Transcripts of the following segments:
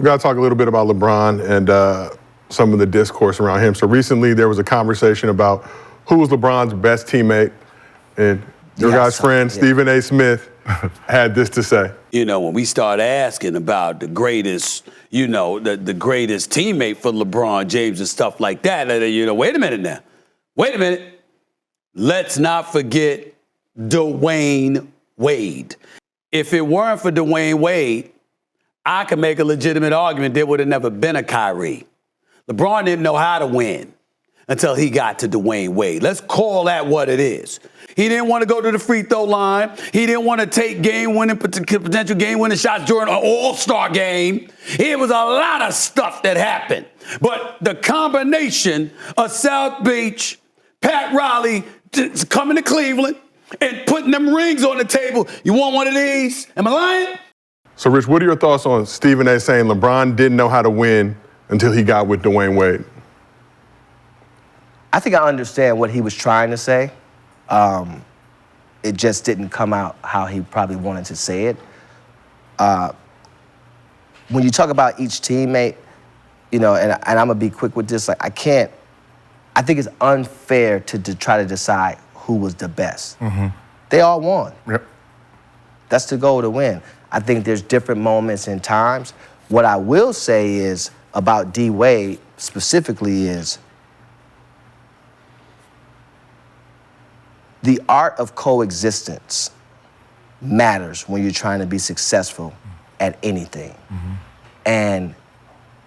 got to talk a little bit about LeBron and some of the discourse around him. So recently there was a conversation about who was LeBron's best teammate, and your guy's friend, Stephen A. Smith, had this to say. You know, when we start asking about the greatest, you know, the greatest teammate for LeBron James and stuff like that, you know, wait a minute now. Wait a minute. Let's not forget Dwyane Wade. If it weren't for Dwyane Wade, I could make a legitimate argument there would have never been a Kyrie. LeBron didn't know how to win until he got to Dwyane Wade. Let's call that what it is. He didn't want to go to the free throw line. He didn't want to take potential game-winning shots during an all-star game. It was a lot of stuff that happened. But the combination of South Beach, Pat Riley coming to Cleveland and putting them rings on the table. You want one of these? Am I lying? So, Rich, what are your thoughts on Stephen A. saying LeBron didn't know how to win until he got with Dwyane Wade? I think I understand what he was trying to say. It just didn't come out how he probably wanted to say it. When you talk about each teammate, you know, and I'm gonna be quick with this, like I think it's unfair to try to decide who was the best. Mm-hmm. They all won. Yep. That's the goal, to win. I think there's different moments and times. What I will say is about D. Wade specifically is the art of coexistence matters when you're trying to be successful at anything. Mm-hmm. And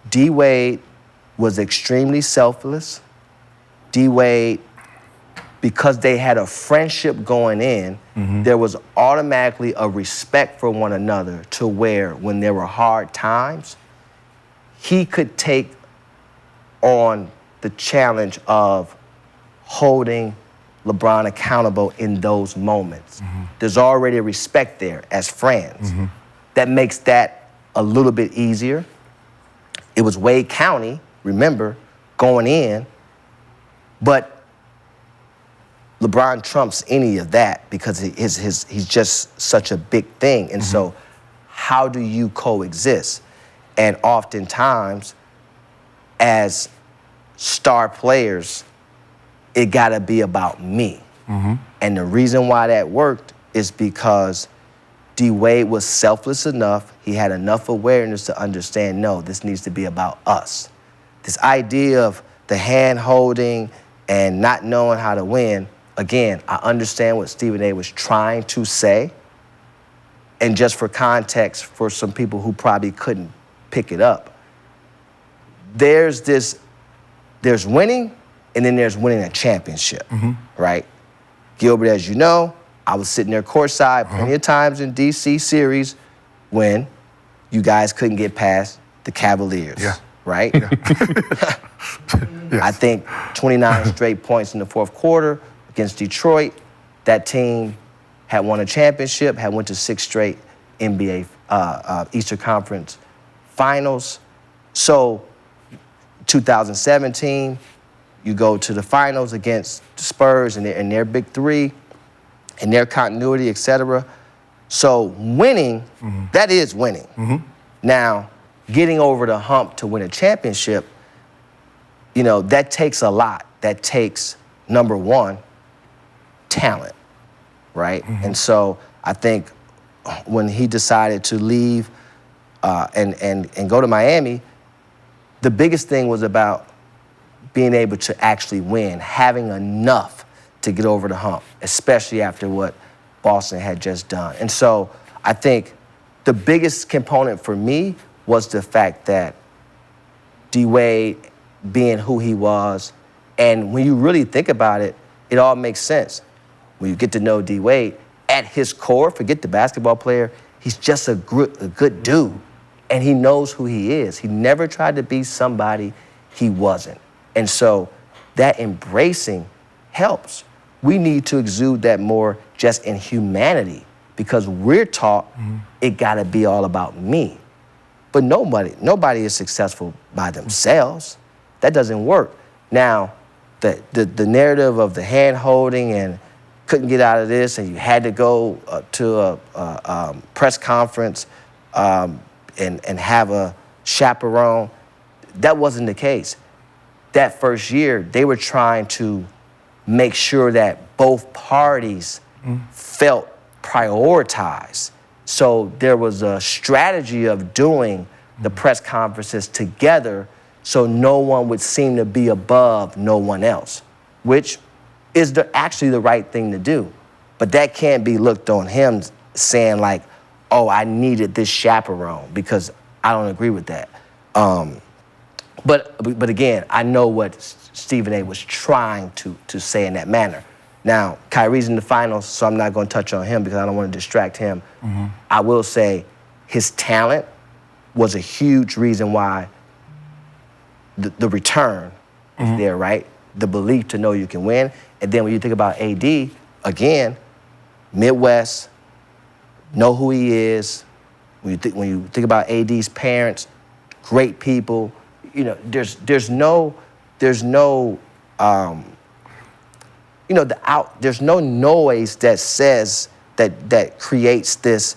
D. Wade was extremely selfless. D. Wade, because they had a friendship going in, mm-hmm. there was automatically a respect for one another to where when there were hard times, he could take on the challenge of holding LeBron accountable in those moments. Mm-hmm. There's already a respect there as friends. Mm-hmm. That makes that a little bit easier. It was Wade County, remember, going in, but LeBron trumps any of that because he's just such a big thing. And mm-hmm. so how do you coexist? And oftentimes, as star players, it gotta be about me. Mm-hmm. And the reason why that worked is because D. Wade was selfless enough, he had enough awareness to understand, no, this needs to be about us. This idea of the hand holding and not knowing how to win, again, I understand what Stephen A. was trying to say. And just for context, for some people who probably couldn't pick it up, there's winning, and then there's winning a championship, mm-hmm. right? Gilbert, as you know, I was sitting there courtside plenty of times in D.C. series when you guys couldn't get past the Cavaliers, right? Yeah. Yes. I think 29 straight points in the fourth quarter against Detroit. That team had won a championship, had went to 6 straight NBA Eastern Conference Finals. So 2017, you go to the finals against the Spurs and their big three and their continuity, et cetera. So winning, mm-hmm. that is winning. Mm-hmm. Now, getting over the hump to win a championship, you know, that takes a lot. That takes, number one, talent, right? Mm-hmm. And so I think when he decided to leave and go to Miami, the biggest thing was about being able to actually win, having enough to get over the hump, especially after what Boston had just done. And so I think the biggest component for me was the fact that D. Wade being who he was, and when you really think about it, it all makes sense. When you get to know D. Wade, at his core, forget the basketball player, he's just a good dude, and he knows who he is. He never tried to be somebody he wasn't. And so that embracing helps. We need to exude that more just in humanity because we're taught it gotta be all about me. But nobody is successful by themselves. That doesn't work. Now, the narrative of the hand holding and couldn't get out of this and you had to go to a press conference and have a chaperone. That wasn't the case. That first year, they were trying to make sure that both parties felt prioritized. So there was a strategy of doing the press conferences together so no one would seem to be above no one else, which is actually the right thing to do. But that can't be looked on him saying like, oh, I needed this chaperone, because I don't agree with that. But again, I know what Stephen A. was trying to say in that manner. Now, Kyrie's in the finals, so I'm not going to touch on him because I don't want to distract him. I will say his talent was a huge reason why the return is there, right? The belief to know you can win. And then when you think about AD, again, Midwest, know who he is. When you think about AD's parents, great people. You know, there's no there's no noise that says that creates this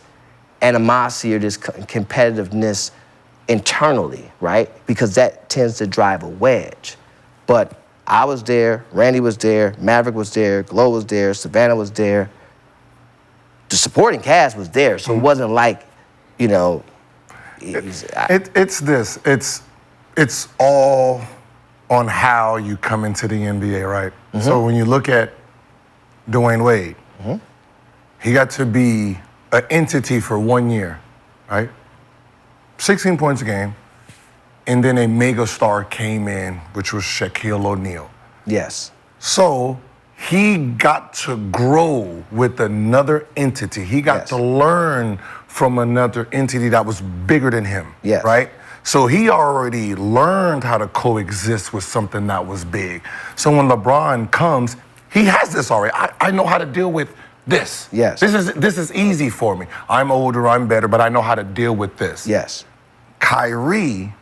animosity or this competitiveness internally, right? Because that tends to drive a wedge. But I was there, Randy was there, Maverick was there, Glow was there, Savannah was there. The supporting cast was there, so it wasn't like, you know. It's all on how you come into the NBA, right? So when you look at Dwyane Wade, he got to be an entity for 1 year, right? 16 points a game, and then a mega star came in, which was Shaquille O'Neal. Yes. So he got to grow with another entity. He got to learn from another entity that was bigger than him, right? So he already learned how to coexist with something that was big. So when LeBron comes, he has this already. I know how to deal with this. Yes. This is easy for me. I'm older, I'm better, but I know how to deal with this. Yes. Kyrie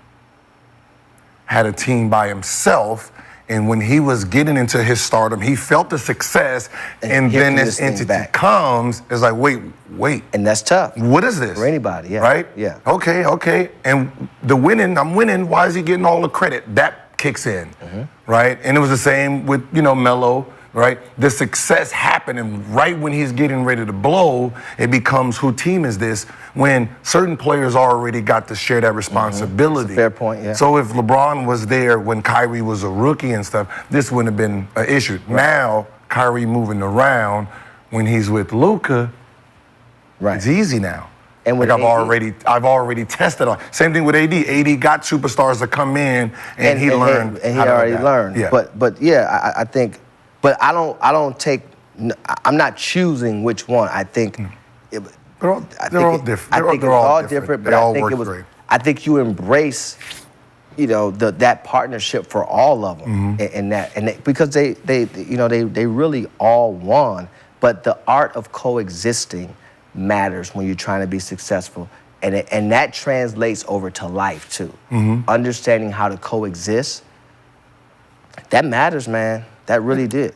had a team by himself, and when he was getting into his stardom, he felt the success, and then this entity comes, it's like, wait. And that's tough. What is this? For anybody, yeah. Right? Yeah. Okay. And I'm winning, why is he getting all the credit? That kicks in, right? And it was the same with, Melo, right? The success happened, and right when he's getting ready to blow, it becomes, who team is this? When certain players already got to share that responsibility. That's a fair point, yeah. So if LeBron was there when Kyrie was a rookie and stuff, this wouldn't have been an issue. Right. Now, Kyrie moving around, when he's with Luka, it's easy now. And like I've already tested on. Same thing with AD. AD got superstars to come in, and he learned. And he already learned. Yeah. But yeah, I think. But I'm not choosing which one. I think. They're all different. I think they're all different, but I think you embrace, that partnership for all of them, and because they really all won. But the art of coexisting matters when you're trying to be successful, and that translates over to life too. Understanding how to coexist, that matters, man. That really did.